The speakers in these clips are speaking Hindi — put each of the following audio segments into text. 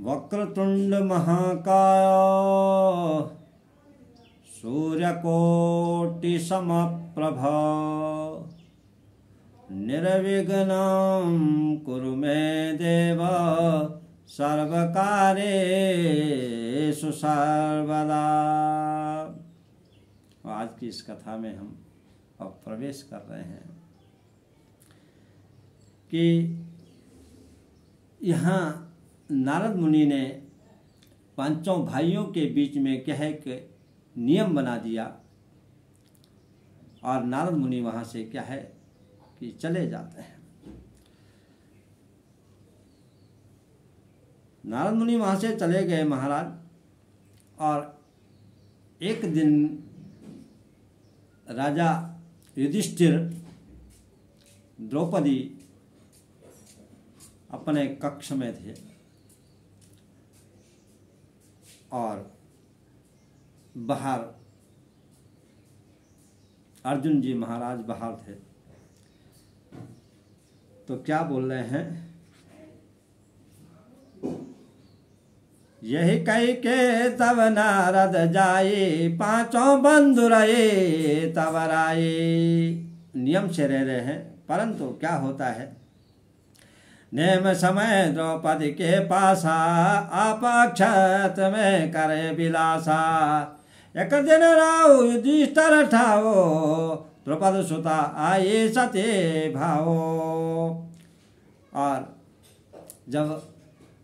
वक्रतुंड महाकाय सूर्यकोटि समप्रभा निर्विघ्नं कुरु मे देव सर्वकार्येषु सर्वदा। आज की इस कथा में हम अब प्रवेश कर रहे हैं कि यहाँ नारद मुनि ने पांचों भाइयों के बीच में क्या है कि नियम बना दिया और नारद मुनि वहाँ से क्या है कि चले जाते हैं। नारद मुनि वहाँ से चले गए महाराज, और एक दिन राजा युधिष्ठिर द्रौपदी अपने कक्ष में थे और बाहर अर्जुन जी महाराज बाहर थे। तो क्या बोल रहे हैं, यही कही के तब नारद जाए पांचों बंधु रहे तब राये। नियम से रह रहे हैं, परंतु क्या होता है, नेम समय द्रौपदी के पासा आप अक्षत में करे विलासा। एक दिन राव युधिष्ठिर ठाओ द्रौपदी सुता आये सते भाओ। और जब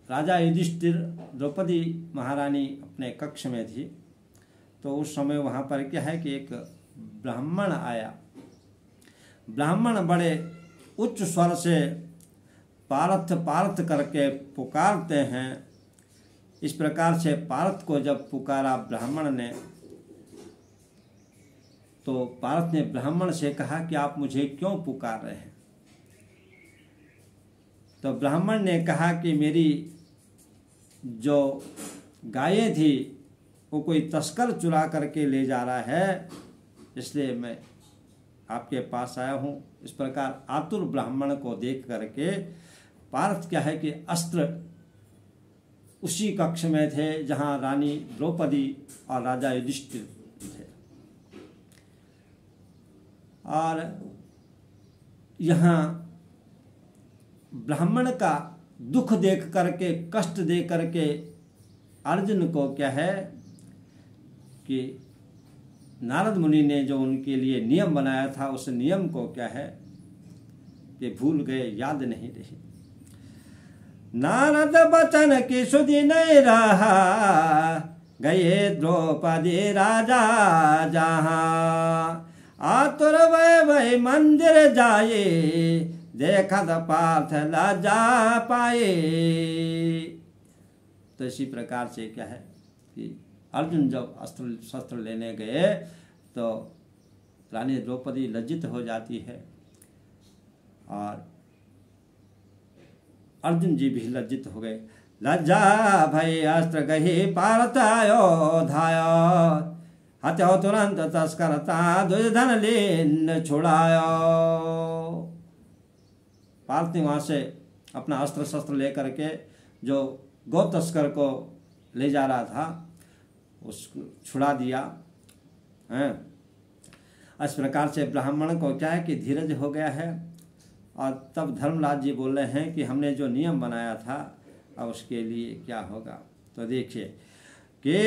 राजा युधिष्ठिर द्रौपदी महारानी अपने कक्ष में थी तो उस समय वहाँ पर क्या है कि एक ब्राह्मण आया। ब्राह्मण बड़े उच्च स्वर से पार्थ पार्थ करके पुकारते हैं। इस प्रकार से पार्थ को जब पुकारा ब्राह्मण ने, तो पार्थ ने ब्राह्मण से कहा कि आप मुझे क्यों पुकार रहे हैं। तो ब्राह्मण ने कहा कि मेरी जो गायें थी वो कोई तस्कर चुरा करके ले जा रहा है, इसलिए मैं आपके पास आया हूँ। इस प्रकार आतुर ब्राह्मण को देख करके पार्थ क्या है कि अस्त्र उसी कक्ष में थे जहाँ रानी द्रौपदी और राजा युधिष्ठिर थे। और यहाँ ब्राह्मण का दुख देख करके, कष्ट दे करके अर्जुन को क्या है कि नारद मुनि ने जो उनके लिए नियम बनाया था उस नियम को क्या है कि भूल गए, याद नहीं रही। नारद बचन की सुधि नहीं रहा, गए द्रौपदी राजा जहाँ। आतुर वै मंदिर जाए, देखा तो पार्थ लजा पाए। तो इसी प्रकार से क्या है कि अर्जुन जब अस्त्र शस्त्र लेने गए तो रानी द्रौपदी लज्जित हो जाती है और अर्जुन जी भी लज्जित हो गए। लज्जा भई अस्त्र गही पार्थ अयोध्या, हत्यो तुरंत तस्करता दुर्योधन लीन छुड़ायो। पार्थ ने वहाँ से अपना अस्त्र शस्त्र लेकर के जो गौ तस्कर को ले जा रहा था उसको छुड़ा दिया हैं। इस प्रकार से ब्राह्मण को क्या है कि धीरज हो गया है। और तब धर्मराज जी बोल रहे हैं कि हमने जो नियम बनाया था अब उसके लिए क्या होगा। तो देखिए कि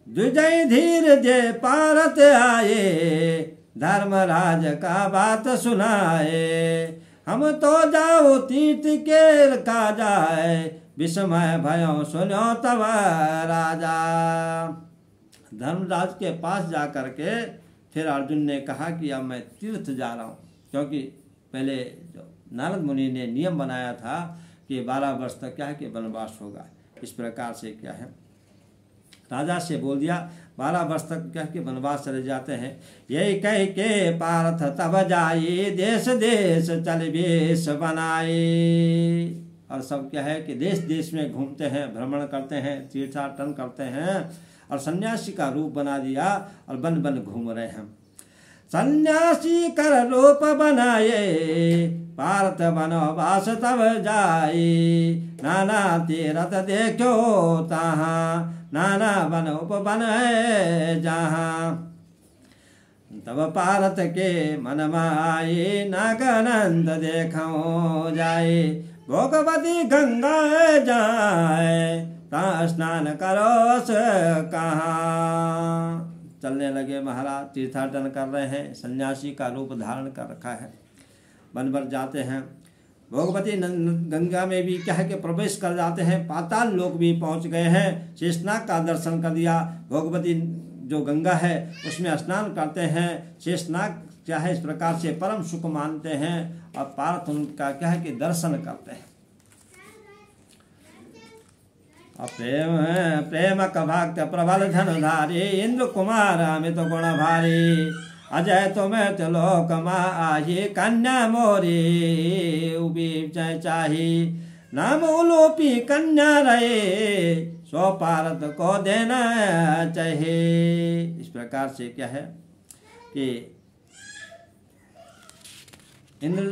दुजय धीर जे पारत आए, धर्मराज का बात सुनाए। हम तो जाओ तीर्थ के का जाए, विस्मय भयो सुनो तब राजा। धर्मराज के पास जा करके फिर अर्जुन ने कहा कि अब मैं तीर्थ जा रहा हूँ, क्योंकि पहले जो नारद मुनि ने नियम बनाया था कि 12 वर्ष तक क्या है कि वनवास होगा। इस प्रकार से क्या है राजा से बोल दिया 12 वर्ष तक क्या कि वनवास चले जाते हैं। यही कह के पार्थ तब जाए, देश देश चल वेश बनाए। और सब क्या है कि देश देश में घूमते हैं, भ्रमण करते हैं, तीर्थाटन करते हैं और सन्यासी का रूप बना दिया और बन बन घूम रहे हैं। सन्यासी कर रूप बनाए, पार्थ वनवास तब जाई, नाना तीरथ देखो तहाँ, नाना वन उपवन है जहाँ। तब पार्थ के मन माई, नागानंद देखो जाए, भोगवती गंगा जाए, ता स्नान करो कहाँ। चलने लगे महाराज, तीर्थाटन कर रहे हैं, सन्यासी का रूप धारण कर रखा है, वन भर जाते हैं। भोगवती गंगा में भी क्या है कि प्रवेश कर जाते हैं, पाताल लोक भी पहुंच गए हैं, शेषनाग का दर्शन कर दिया। भोगवती जो गंगा है उसमें स्नान करते हैं, शेषनाग क्या है इस प्रकार से परम सुख मानते हैं, और पार्थ उनका क्या है कि दर्शन करते हैं। प्रेम प्रेम भक्त प्रबल धनुधारी, इंद्र कुमार अमित गुण भारी, अजय तुम्हें त्रिलोक माही, कन्या मोरी उबी चाही, नाम उलूपी कन्या रहे, सो पार्थ को देना चाहिए। इस प्रकार से क्या है कि इंद्र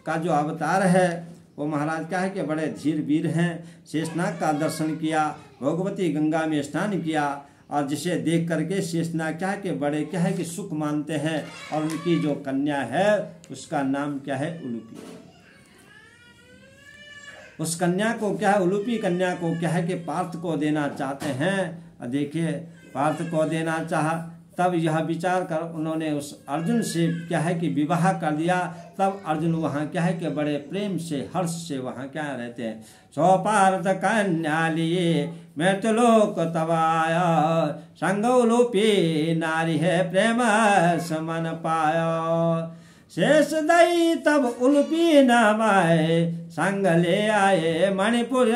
का जो अवतार है वो महाराज क्या है कि बड़े धीर वीर हैं। शेषनाग का दर्शन किया, भोगवती गंगा में स्नान किया, और जिसे देख करके शेषनाग क्या है कि बड़े क्या है कि सुख मानते हैं, और उनकी जो कन्या है उसका नाम क्या है उलूपी। उस कन्या को क्या है उलूपी कन्या को क्या है कि पार्थ को देना चाहते हैं। और देखिए पार्थ को देना चाहा, तब यह विचार कर उन्होंने उस अर्जुन से क्या है कि विवाह कर दिया। तब अर्जुन वहाँ क्या है कि बड़े प्रेम से हर्ष से वहाँ क्या रहते हैं। सो पार्थ कन्या लिए मृत्युलोक तवाया, संग उलूपी नारी है प्रेम समन पाया। शेष दई तब उलूपी नाम आए, संग ले आए मणिपुर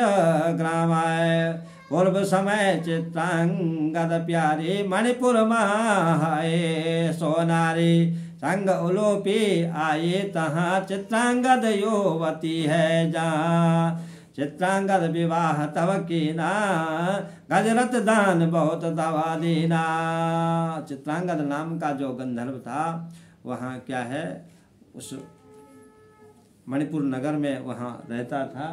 ग्राम आए। पूर्व समय चित्रांगद प्यारी, मणिपुर माए सोनारी। संग उलूपी आए तहाँ, चित्रांगद युवती है जहाँ। चित्रांगद विवाह तब कीना, गजरथ दान बहुत दवा दीना। चित्रांगद नाम का जो गंधर्व था वहाँ क्या है उस मणिपुर नगर में वहाँ रहता था।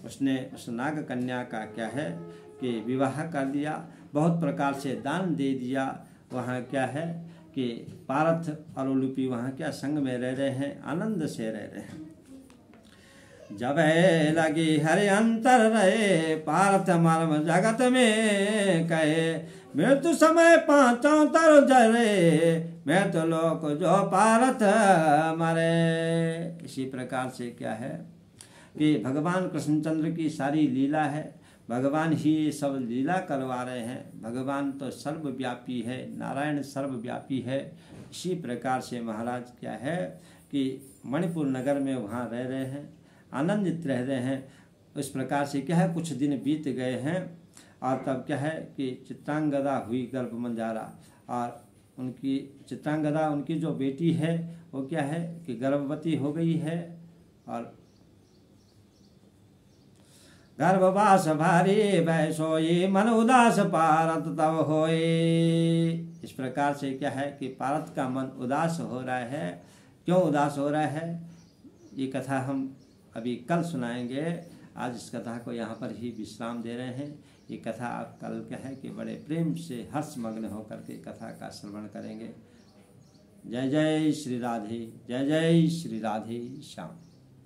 उसने उस नाग कन्या का क्या है कि विवाह कर दिया, बहुत प्रकार से दान दे दिया। वहाँ क्या है कि पार्थ और उलूपी वहाँ क्या संग में रह रहे हैं, आनंद से रह रहे हैं। जब लगी हरि अंतर रहे, पार्थ मर्म जगत में कहे। मृत्यु समय पांचों तर जरे, मृत्यु लोक जो पार्थ मरे। इसी प्रकार से क्या है कि भगवान कृष्णचंद्र की सारी लीला है, भगवान ही सब लीला करवा रहे हैं। भगवान तो सर्वव्यापी है, नारायण सर्वव्यापी है। इसी प्रकार से महाराज क्या है कि मणिपुर नगर में वहाँ रह रहे हैं, आनंदित रह रहे हैं। इस प्रकार से क्या है कुछ दिन बीत गए हैं, और तब क्या है कि चित्रांगदा हुई गर्भमंजारा। और उनकी चित्रांगदा उनकी जो बेटी है वो क्या है कि गर्भवती हो गई है, और गर्भवास भारी बैसोई, मन उदास पारत तब होए। इस प्रकार से क्या है कि पारत का मन उदास हो रहा है। क्यों उदास हो रहा है ये कथा हम अभी कल सुनाएंगे। आज इस कथा को यहाँ पर ही विश्राम दे रहे हैं। ये कथा आप कल क्या है कि बड़े प्रेम से हर्षमग्न होकर के कथा का श्रवण करेंगे। जय जय श्री राधे, जय जय श्री राधे श्याम।